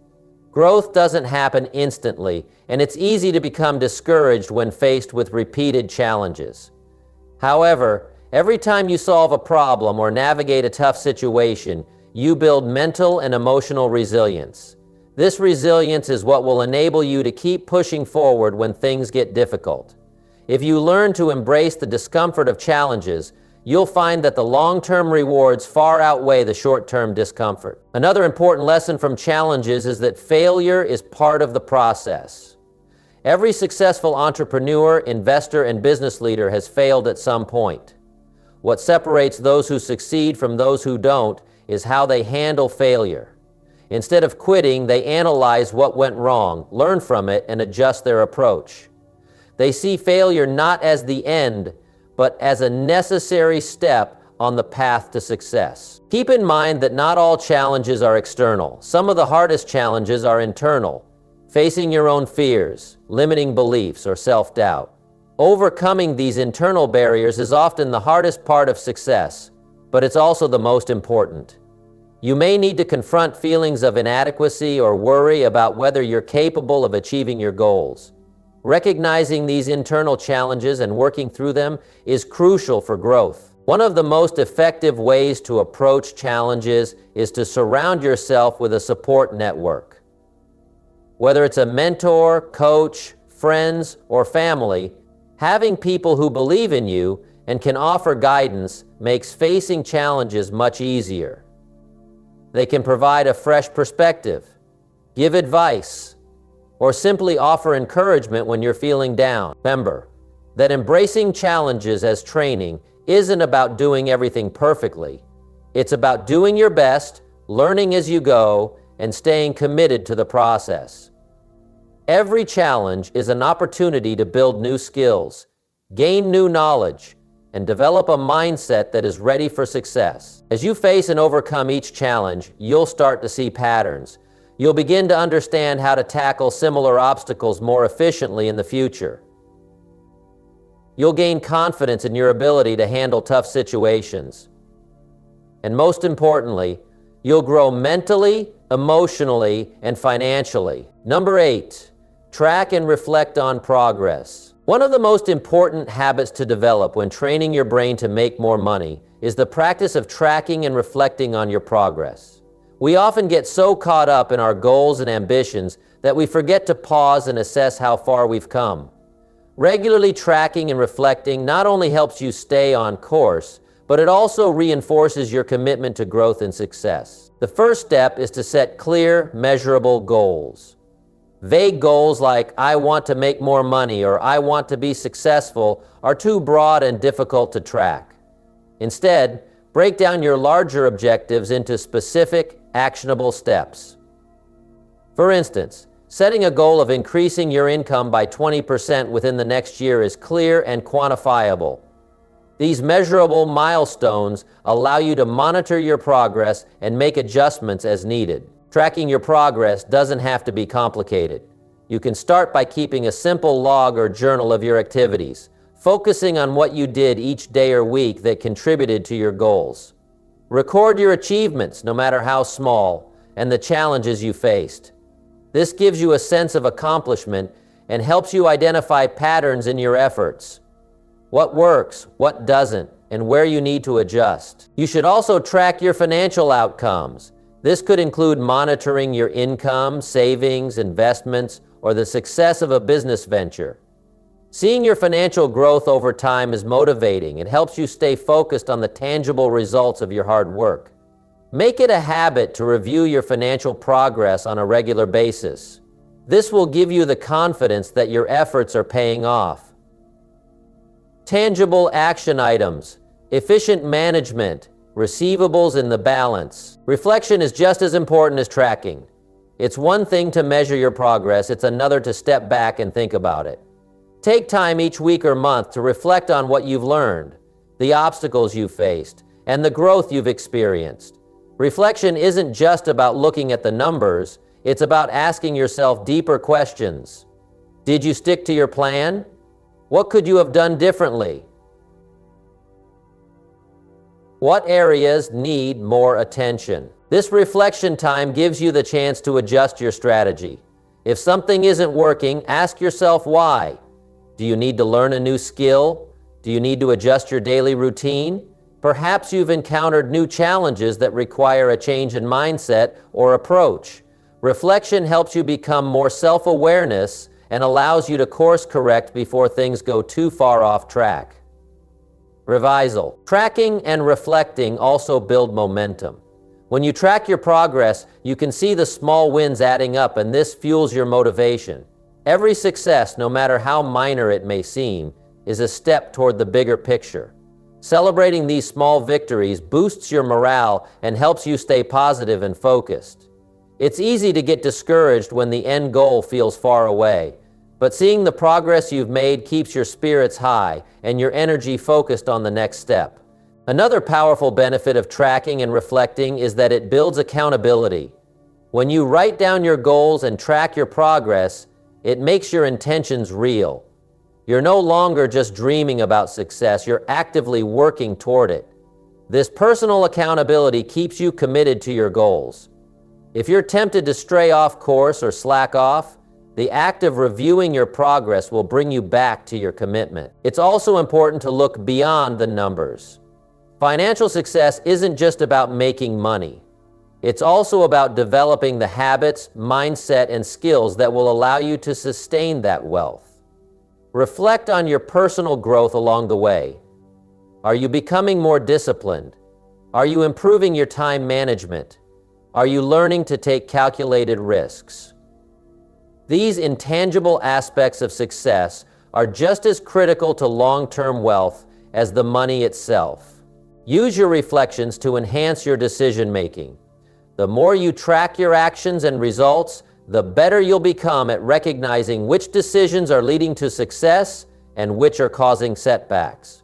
Growth doesn't happen instantly, and it's easy to become discouraged when faced with repeated challenges. However, every time you solve a problem or navigate a tough situation, you build mental and emotional resilience. This resilience is what will enable you to keep pushing forward when things get difficult. If you learn to embrace the discomfort of challenges, you'll find that the long-term rewards far outweigh the short-term discomfort. Another important lesson from challenges is that failure is part of the process. Every successful entrepreneur, investor, and business leader has failed at some point. What separates those who succeed from those who don't is how they handle failure. Instead of quitting, they analyze what went wrong, learn from it, and adjust their approach. They see failure not as the end, but as a necessary step on the path to success. Keep in mind that not all challenges are external. Some of the hardest challenges are internal, facing your own fears, limiting beliefs, or self-doubt. Overcoming these internal barriers is often the hardest part of success, but it's also the most important. You may need to confront feelings of inadequacy or worry about whether you're capable of achieving your goals. Recognizing these internal challenges and working through them is crucial for growth. One of the most effective ways to approach challenges is to surround yourself with a support network. Whether it's a mentor, coach, friends, or family, having people who believe in you and can offer guidance makes facing challenges much easier. They can provide a fresh perspective, give advice, or simply offer encouragement when you're feeling down. Remember that embracing challenges as training isn't about doing everything perfectly. It's about doing your best, learning as you go, and staying committed to the process. Every challenge is an opportunity to build new skills, gain new knowledge, and develop a mindset that is ready for success. As you face and overcome each challenge, you'll start to see patterns. You'll begin to understand how to tackle similar obstacles more efficiently in the future. You'll gain confidence in your ability to handle tough situations. And most importantly, you'll grow mentally, emotionally, and financially. Number 8, track and reflect on progress. One of the most important habits to develop when training your brain to make more money is the practice of tracking and reflecting on your progress. We often get so caught up in our goals and ambitions that we forget to pause and assess how far we've come. Regularly tracking and reflecting not only helps you stay on course, but it also reinforces your commitment to growth and success. The first step is to set clear, measurable goals. Vague goals like, I want to make more money or I want to be successful are too broad and difficult to track. Instead, break down your larger objectives into specific, actionable steps. For instance, setting a goal of increasing your income by 20% within the next year is clear and quantifiable. These measurable milestones allow you to monitor your progress and make adjustments as needed. Tracking your progress doesn't have to be complicated. You can start by keeping a simple log or journal of your activities, focusing on what you did each day or week that contributed to your goals. Record your achievements, no matter how small, and the challenges you faced. This gives you a sense of accomplishment and helps you identify patterns in your efforts. What works, what doesn't, and where you need to adjust. You should also track your financial outcomes. This could include monitoring your income, savings, investments, or the success of a business venture. Seeing your financial growth over time is motivating. It helps you stay focused on the tangible results of your hard work. Make it a habit to review your financial progress on a regular basis. This will give you the confidence that your efforts are paying off. Tangible action items, efficient management, receivables in the balance. Reflection is just as important as tracking. It's one thing to measure your progress, it's another to step back and think about it. Take time each week or month to reflect on what you've learned, the obstacles you've faced, and the growth you've experienced. Reflection isn't just about looking at the numbers, it's about asking yourself deeper questions. Did you stick to your plan? What could you have done differently? What areas need more attention? This reflection time gives you the chance to adjust your strategy. If something isn't working, ask yourself why. Do you need to learn a new skill? Do you need to adjust your daily routine? Perhaps you've encountered new challenges that require a change in mindset or approach. Reflection helps you become more self-awareness and allows you to course correct before things go too far off track. Revisal. Tracking and reflecting also build momentum. When you track your progress, you can see the small wins adding up, and this fuels your motivation. Every success, no matter how minor it may seem, is a step toward the bigger picture. Celebrating these small victories boosts your morale and helps you stay positive and focused. It's easy to get discouraged when the end goal feels far away, but seeing the progress you've made keeps your spirits high and your energy focused on the next step. Another powerful benefit of tracking and reflecting is that it builds accountability. When you write down your goals and track your progress, it makes your intentions real. You're no longer just dreaming about success, you're actively working toward it. This personal accountability keeps you committed to your goals. If you're tempted to stray off course or slack off, the act of reviewing your progress will bring you back to your commitment. It's also important to look beyond the numbers. Financial success isn't just about making money. It's also about developing the habits, mindset, and skills that will allow you to sustain that wealth. Reflect on your personal growth along the way. Are you becoming more disciplined? Are you improving your time management? Are you learning to take calculated risks? These intangible aspects of success are just as critical to long-term wealth as the money itself. Use your reflections to enhance your decision-making. The more you track your actions and results, the better you'll become at recognizing which decisions are leading to success and which are causing setbacks.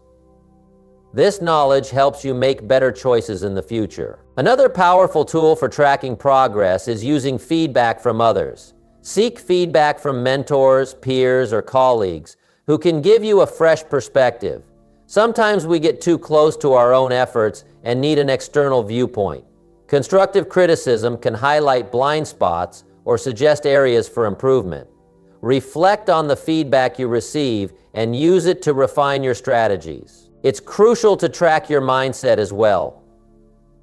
This knowledge helps you make better choices in the future. Another powerful tool for tracking progress is using feedback from others. Seek feedback from mentors, peers, or colleagues who can give you a fresh perspective. Sometimes we get too close to our own efforts and need an external viewpoint. Constructive criticism can highlight blind spots or suggest areas for improvement. Reflect on the feedback you receive and use it to refine your strategies. It's crucial to track your mindset as well.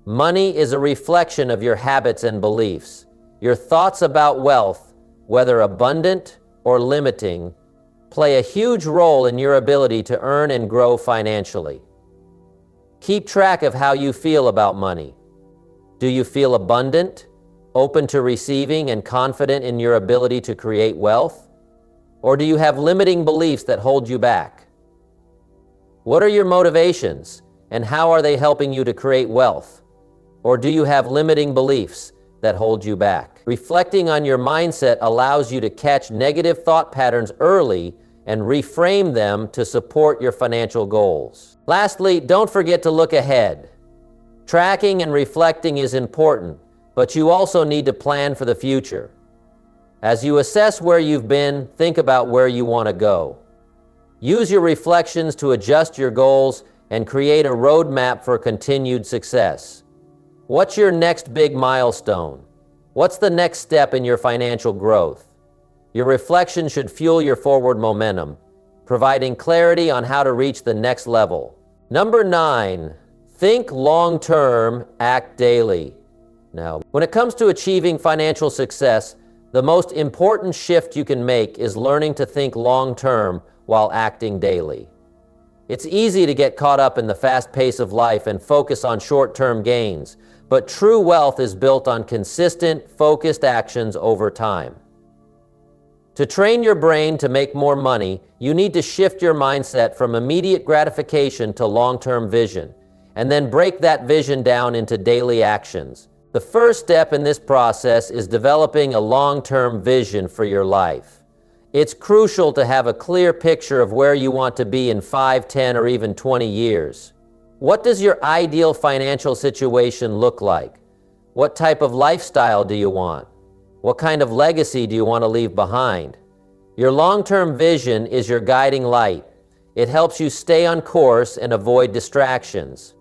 Money is a reflection of your habits and beliefs. Your thoughts about wealth, whether abundant or limiting, play a huge role in your ability to earn and grow financially. Keep track of how you feel about money. Do you feel abundant, open to receiving, and confident in your ability to create wealth? Or do you have limiting beliefs that hold you back? What are your motivations, and how are they helping you to create wealth? Or do you have limiting beliefs that hold you back? Reflecting on your mindset allows you to catch negative thought patterns early and reframe them to support your financial goals. Lastly, don't forget to look ahead. Tracking and reflecting is important, but you also need to plan for the future. As you assess where you've been, think about where you want to go. Use your reflections to adjust your goals and create a roadmap for continued success. What's your next big milestone? What's the next step in your financial growth? Your reflection should fuel your forward momentum, providing clarity on how to reach the next level. Number 9, think long-term, act daily. Now, when it comes to achieving financial success, the most important shift you can make is learning to think long-term while acting daily. It's easy to get caught up in the fast pace of life and focus on short-term gains, but true wealth is built on consistent, focused actions over time. To train your brain to make more money, you need to shift your mindset from immediate gratification to long-term vision, and then break that vision down into daily actions. The first step in this process is developing a long-term vision for your life. It's crucial to have a clear picture of where you want to be in 5, 10, or even 20 years. What does your ideal financial situation look like? What type of lifestyle do you want? What kind of legacy do you want to leave behind? Your long-term vision is your guiding light. It helps you stay on course and avoid distractions.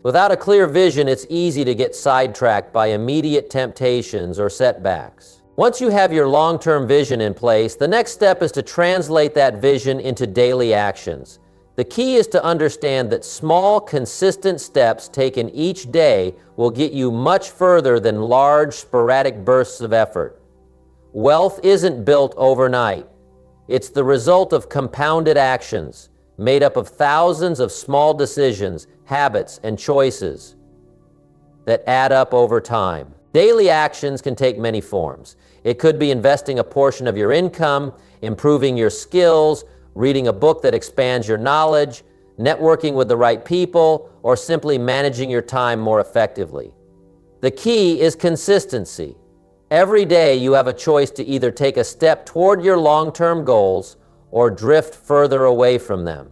Without a clear vision, it's easy to get sidetracked by immediate temptations or setbacks. Once you have your long-term vision in place, the next step is to translate that vision into daily actions. The key is to understand that small, consistent steps taken each day will get you much further than large, sporadic bursts of effort. Wealth isn't built overnight. It's the result of compounded actions. made up of thousands of small decisions, habits, and choices that add up over time. Daily actions can take many forms. It could be investing a portion of your income, improving your skills, reading a book that expands your knowledge, networking with the right people, or simply managing your time more effectively. The key is consistency. Every day you have a choice to either take a step toward your long-term goals or drift further away from them.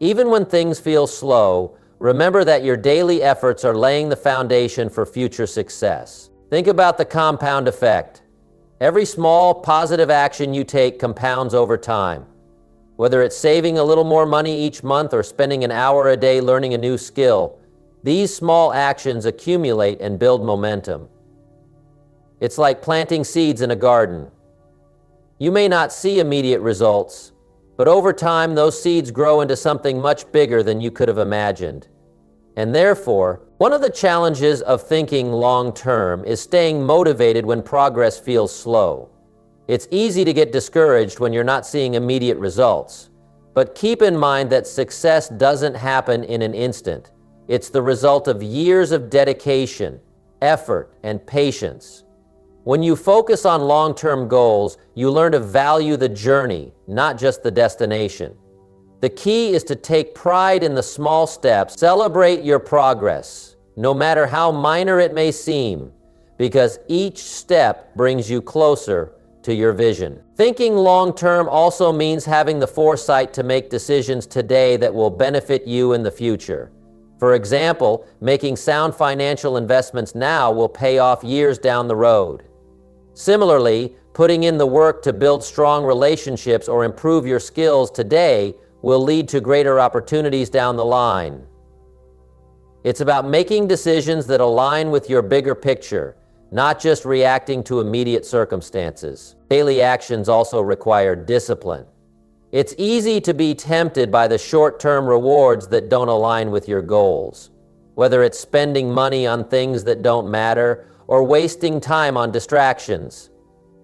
Even when things feel slow, remember that your daily efforts are laying the foundation for future success. Think about the compound effect. Every small positive action you take compounds over time. Whether it's saving a little more money each month or spending an hour a day learning a new skill, these small actions accumulate and build momentum. It's like planting seeds in a garden. You may not see immediate results, but over time those seeds grow into something much bigger than you could have imagined. And therefore, one of the challenges of thinking long-term is staying motivated when progress feels slow. It's easy to get discouraged when you're not seeing immediate results. But keep in mind that success doesn't happen in an instant. It's the result of years of dedication, effort, and patience. When you focus on long-term goals, you learn to value the journey, not just the destination. The key is to take pride in the small steps, celebrate your progress, no matter how minor it may seem, because each step brings you closer to your vision. Thinking long-term also means having the foresight to make decisions today that will benefit you in the future. For example, making sound financial investments now will pay off years down the road. Similarly, putting in the work to build strong relationships or improve your skills today will lead to greater opportunities down the line. It's about making decisions that align with your bigger picture, not just reacting to immediate circumstances. Daily actions also require discipline. It's easy to be tempted by the short-term rewards that don't align with your goals, whether it's spending money on things that don't matter or wasting time on distractions.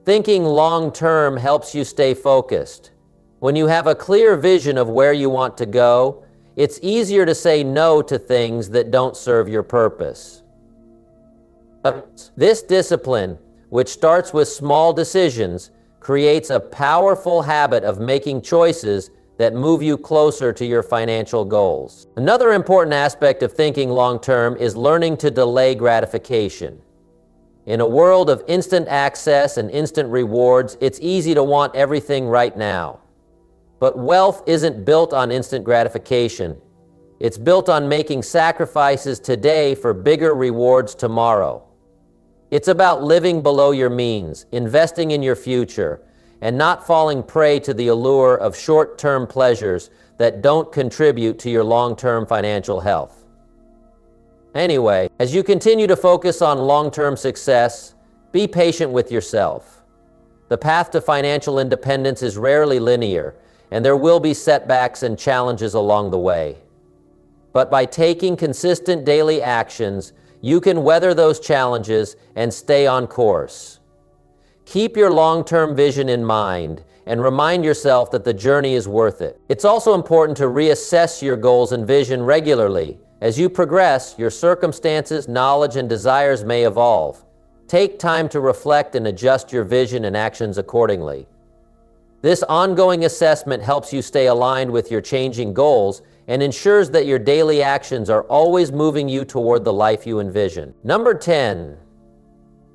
Thinking long-term helps you stay focused. When you have a clear vision of where you want to go, it's easier to say no to things that don't serve your purpose. This discipline, which starts with small decisions, creates a powerful habit of making choices that move you closer to your financial goals. Another important aspect of thinking long-term is learning to delay gratification. In a world of instant access and instant rewards, it's easy to want everything right now. But wealth isn't built on instant gratification. It's built on making sacrifices today for bigger rewards tomorrow. It's about living below your means, investing in your future, and not falling prey to the allure of short-term pleasures that don't contribute to your long-term financial health. Anyway, as you continue to focus on long-term success, be patient with yourself. The path to financial independence is rarely linear, and there will be setbacks and challenges along the way. But by taking consistent daily actions, you can weather those challenges and stay on course. Keep your long-term vision in mind and remind yourself that the journey is worth it. It's also important to reassess your goals and vision regularly. As you progress, your circumstances, knowledge, and desires may evolve. Take time to reflect and adjust your vision and actions accordingly. This ongoing assessment helps you stay aligned with your changing goals and ensures that your daily actions are always moving you toward the life you envision. Number 10,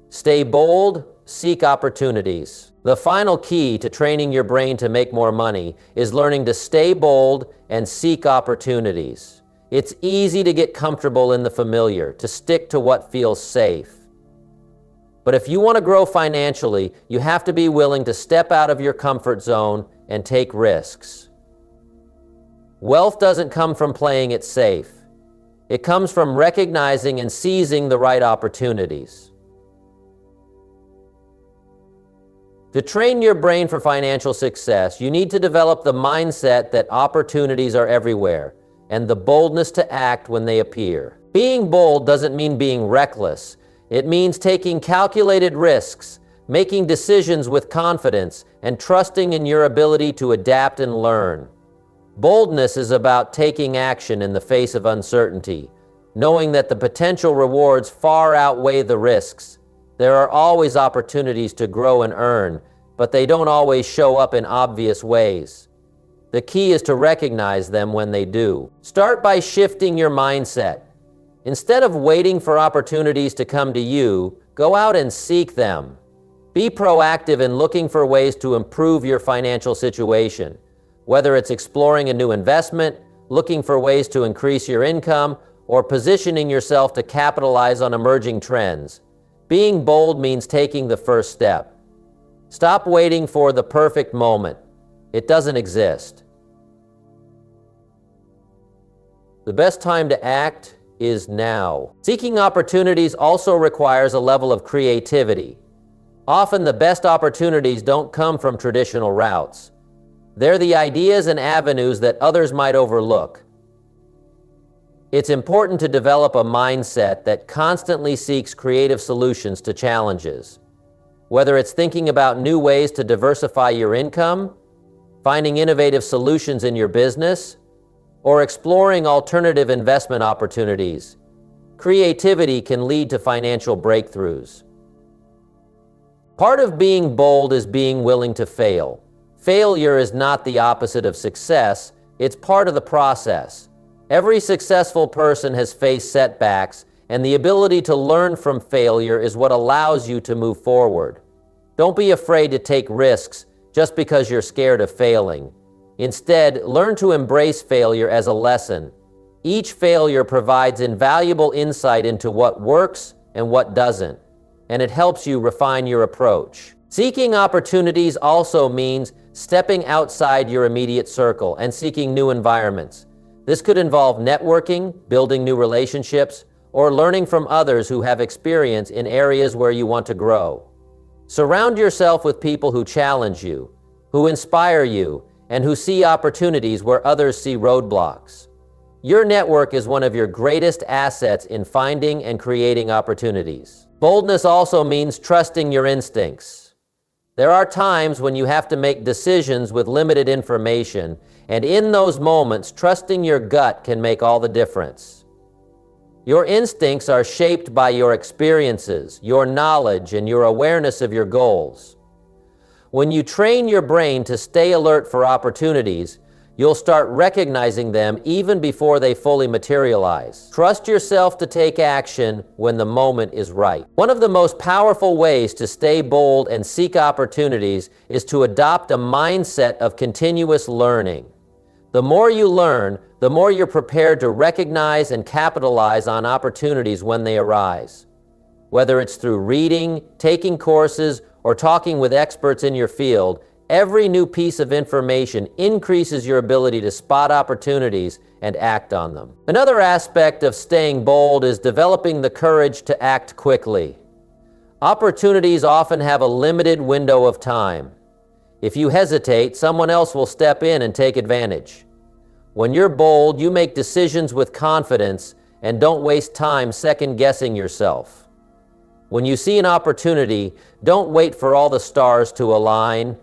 stay bold, seek opportunities. The final key to training your brain to make more money is learning to stay bold and seek opportunities. It's easy to get comfortable in the familiar, to stick to what feels safe. But if you want to grow financially, you have to be willing to step out of your comfort zone and take risks. Wealth doesn't come from playing it safe. It comes from recognizing and seizing the right opportunities. To train your brain for financial success, you need to develop the mindset that opportunities are everywhere and the boldness to act when they appear. Being bold doesn't mean being reckless. It means taking calculated risks, making decisions with confidence, and trusting in your ability to adapt and learn. Boldness is about taking action in the face of uncertainty, knowing that the potential rewards far outweigh the risks. There are always opportunities to grow and earn, but they don't always show up in obvious ways. The key is to recognize them when they do. Start by shifting your mindset. Instead of waiting for opportunities to come to you, go out and seek them. Be proactive in looking for ways to improve your financial situation, whether it's exploring a new investment, looking for ways to increase your income, or positioning yourself to capitalize on emerging trends. Being bold means taking the first step. Stop waiting for the perfect moment. It doesn't exist. The best time to act is now. Seeking opportunities also requires a level of creativity. Often the best opportunities don't come from traditional routes. They're the ideas and avenues that others might overlook. It's important to develop a mindset that constantly seeks creative solutions to challenges. Whether it's thinking about new ways to diversify your income, finding innovative solutions in your business, or exploring alternative investment opportunities, creativity can lead to financial breakthroughs. Part of being bold is being willing to fail. Failure is not the opposite of success, it's part of the process. Every successful person has faced setbacks, and the ability to learn from failure is what allows you to move forward. Don't be afraid to take risks just because you're scared of failing. Instead, learn to embrace failure as a lesson. Each failure provides invaluable insight into what works and what doesn't, and it helps you refine your approach. Seeking opportunities also means stepping outside your immediate circle and seeking new environments. This could involve networking, building new relationships, or learning from others who have experience in areas where you want to grow. Surround yourself with people who challenge you, who inspire you, and who see opportunities where others see roadblocks. Your network is one of your greatest assets in finding and creating opportunities. Boldness also means trusting your instincts. There are times when you have to make decisions with limited information, and in those moments, trusting your gut can make all the difference. Your instincts are shaped by your experiences, your knowledge, and your awareness of your goals. When you train your brain to stay alert for opportunities, you'll start recognizing them even before they fully materialize. Trust yourself to take action when the moment is right. One of the most powerful ways to stay bold and seek opportunities is to adopt a mindset of continuous learning. The more you learn, the more you're prepared to recognize and capitalize on opportunities when they arise. Whether it's through reading, taking courses, or talking with experts in your field, every new piece of information increases your ability to spot opportunities and act on them. Another aspect of staying bold is developing the courage to act quickly. Opportunities often have a limited window of time. If you hesitate, someone else will step in and take advantage. When you're bold, you make decisions with confidence and don't waste time second-guessing yourself. When you see an opportunity, don't wait for all the stars to align.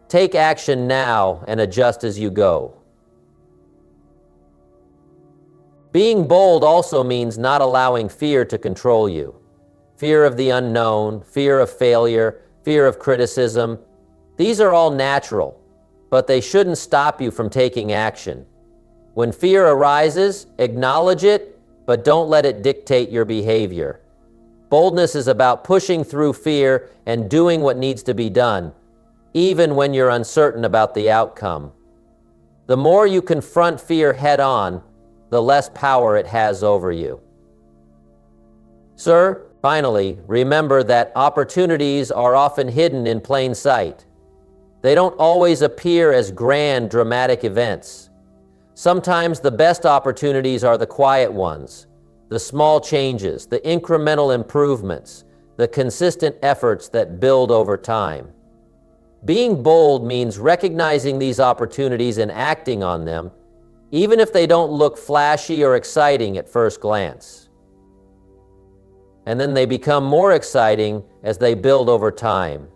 Take action now and adjust as you go. Being bold also means not allowing fear to control you. Fear of the unknown, fear of failure, fear of criticism. These are all natural, but they shouldn't stop you from taking action. When fear arises, acknowledge it, but don't let it dictate your behavior. Boldness is about pushing through fear and doing what needs to be done, even when you're uncertain about the outcome. The more you confront fear head-on, the less power it has over you. Sir, finally, remember that opportunities are often hidden in plain sight. They don't always appear as grand, dramatic events. Sometimes the best opportunities are the quiet ones. The small changes, the incremental improvements, the consistent efforts that build over time. Being bold means recognizing these opportunities and acting on them, even if they don't look flashy or exciting at first glance. And then they become more exciting as they build over time.